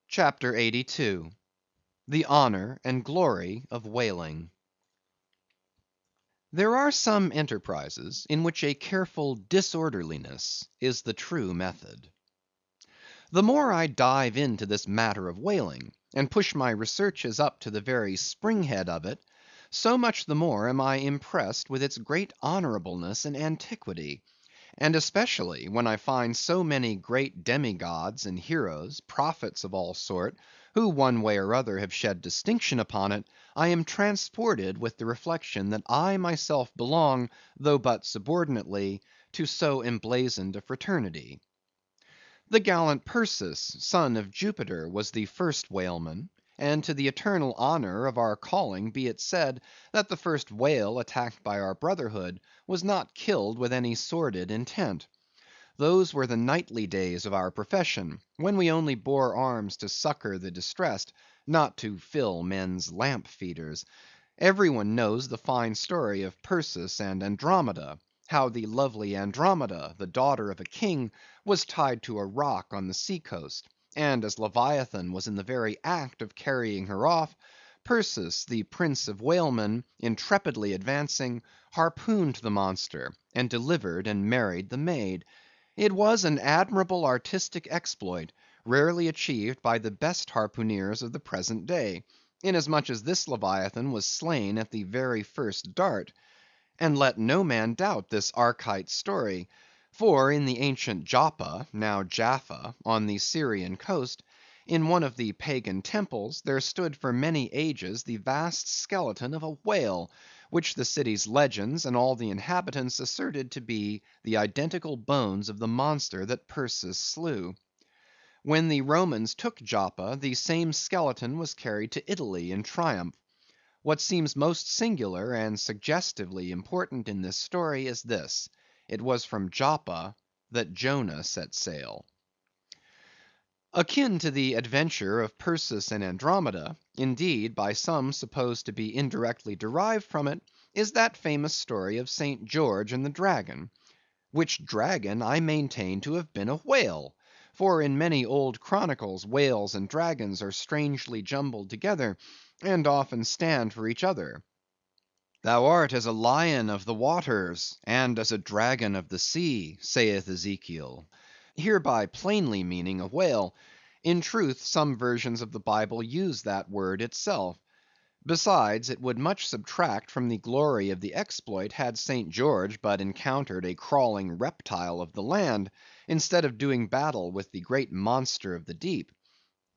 CHAPTER 82. The Honor and Glory of Whaling. There are some enterprises in which a careful disorderliness is the true method. The more I dive into this matter of whaling, and push my researches up to the very spring‐head of it, so much the more am I impressed with its great honorableness and antiquity; and especially when I find so many great demigods and heroes, prophets of all sort, who one way or other have shed distinction upon it, I am transported with the reflection that I myself belong, though but subordinately, to so emblazoned a fraternity. The gallant Perseus, son of Jupiter, was the first whaleman; and to the eternal honor of our calling be it said, that the first whale attacked by our brotherhood was not killed with any sordid intent. Those were the knightly days of our profession, when we only bore arms to succor the distressed, not to fill men's lamp feeders. Every one knows the fine story of Perseus and Andromeda; how the lovely Andromeda, the daughter of a king, was tied to a rock on the sea coast; and as Leviathan was in the very act of carrying her off, Perseus, the prince of whalemen, intrepidly advancing, harpooned the monster, and delivered and married the maid. It was an admirable artistic exploit, rarely achieved by the best harpooneers of the present day, inasmuch as this Leviathan was slain at the very first dart. And let no man doubt this Archite story; for in the ancient Joppa, now Jaffa, on the Syrian coast, in one of the pagan temples, there stood for many ages the vast skeleton of a whale, which the city's legends and all the inhabitants asserted to be the identical bones of the monster that Perseus slew. When the Romans took Joppa, the same skeleton was carried to Italy in triumph. What seems most singular and suggestively important in this story is this: it was from Joppa that Jonah set sail. Akin to the adventure of Perseus and Andromeda, indeed by some supposed to be indirectly derived from it, is that famous story of St. George and the Dragon; which dragon I maintain to have been a whale; for in many old chronicles whales and dragons are strangely jumbled together, and often stand for each other. "Thou art as a lion of the waters, and as a dragon of the sea," saith Ezekiel; hereby plainly meaning a whale. In truth, some versions of the Bible use that word itself. Besides, it would much subtract from the glory of the exploit, had St. George but encountered a crawling reptile of the land, instead of doing battle with the great monster of the deep.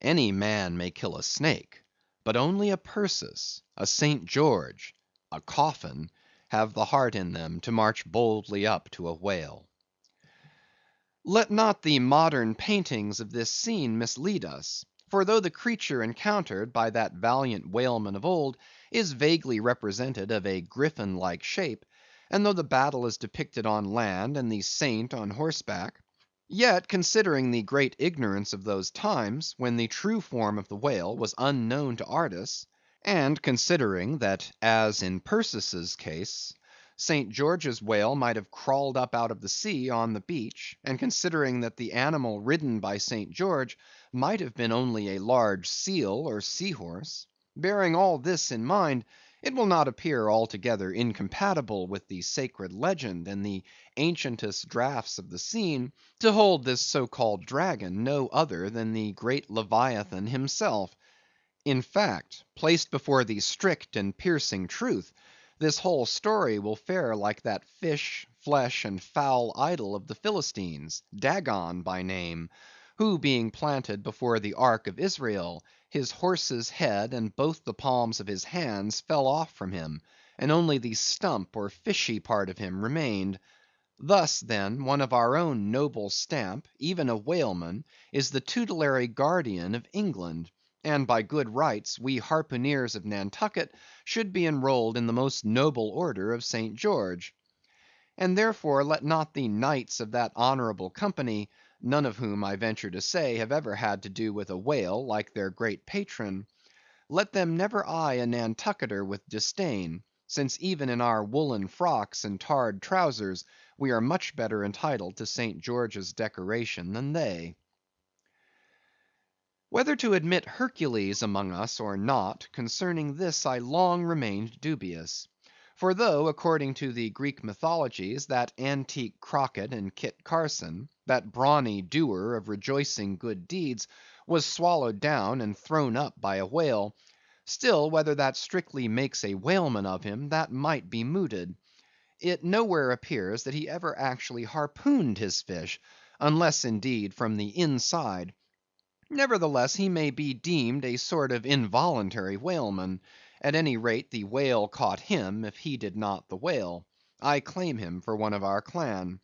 Any man may kill a snake, but only a Perseus, a St. George, a Coffin, have the heart in them to march boldly up to a whale. Let not the modern paintings of this scene mislead us; for though the creature encountered by that valiant whaleman of old is vaguely represented of a griffin‐like shape, and though the battle is depicted on land and the saint on horseback, yet considering the great ignorance of those times, when the true form of the whale was unknown to artists, and considering that as in Perseus's case St. George's whale might have crawled up out of the sea on the beach, and considering that the animal ridden by St. George might have been only a large seal or sea horse; bearing all this in mind, it will not appear altogether incompatible with the sacred legend and the ancientest draughts of the scene, to hold this so‐called dragon no other than the great Leviathan himself. In fact, placed before the strict and piercing truth, this whole story will fare like that fish, flesh, and fowl idol of the Philistines, Dagon by name, who being planted before the ark of Israel, his horse's head and both the palms of his hands fell off from him, and only the stump or fishy part of him remained. Thus, then, one of our own noble stamp, even a whaleman, is the tutelary guardian of England; and by good rights we harpooneers of Nantucket should be enrolled in the most noble order of St. George. And therefore let not the knights of that honorable company, none of whom, I venture to say, have ever had to do with a whale like their great patron, let them never eye a Nantucketer with disdain, since even in our woolen frocks and tarred trowsers we are much better entitled to St. George's decoration than they. Whether to admit Hercules among us or not, concerning this I long remained dubious. For though, according to the Greek mythologies, that antique Crockett and Kit Carson, that brawny doer of rejoicing good deeds, was swallowed down and thrown up by a whale, still whether that strictly makes a whaleman of him, that might be mooted. It nowhere appears that he ever actually harpooned his fish, unless indeed from the inside. Nevertheless, he may be deemed a sort of involuntary whaleman; at any rate, the whale caught him, if he did not the whale. I claim him for one of our clan.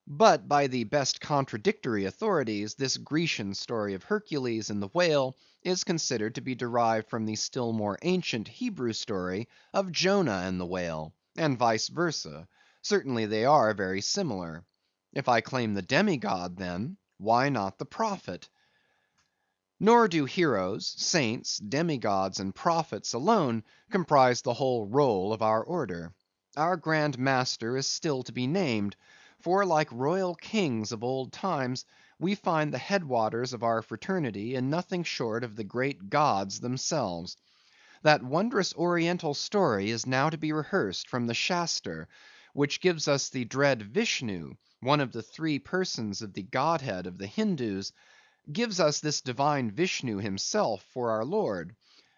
But by the best contradictory authorities, this Grecian story of Hercules and the whale is considered to be derived from the still more ancient Hebrew story of Jonah and the whale, and vice versa. Certainly they are very similar. If I claim the demigod, then, why not the prophet? Nor do heroes, saints, demigods, and prophets alone comprise the whole roll of our order. Our Grand Master is still to be named; for like royal kings of old times, we find the headwaters of our fraternity in nothing short of the great gods themselves. That wondrous Oriental story is now to be rehearsed from the Shaster, which gives us the dread Vishnu, one of the three persons of the Godhead of the Hindoos, gives us this divine Vishnu himself for our Lord.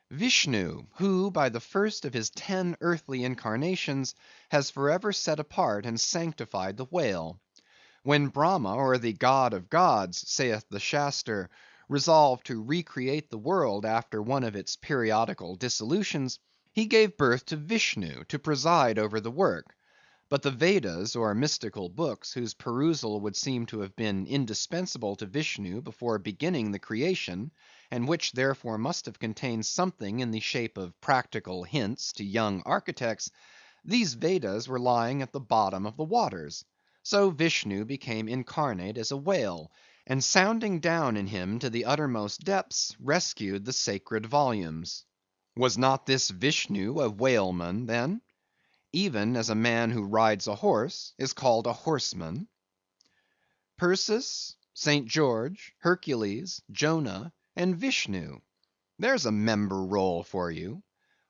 Vishnu, who by the first of his 10 earthly incarnations has forever set apart and sanctified the whale. When Brahma, or the God of gods, saith the Shaster, resolved to recreate the world after one of its periodical dissolutions, he gave birth to Vishnu to preside over the work. But the Vedas, or mystical books, whose perusal would seem to have been indispensable to Vishnu before beginning the creation, and which therefore must have contained something in the shape of practical hints to young architects, these Vedas were lying at the bottom of the waters. So Vishnu became incarnate as a whale, and sounding down in him to the uttermost depths, rescued the sacred volumes. Was not this Vishnu a whaleman then? Even as a man who rides a horse is called a horseman. Perseus, St. George, Hercules, Jonah, and Vishnu. There's a member roll for you.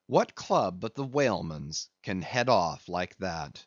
What club but the whaleman's can head off like that?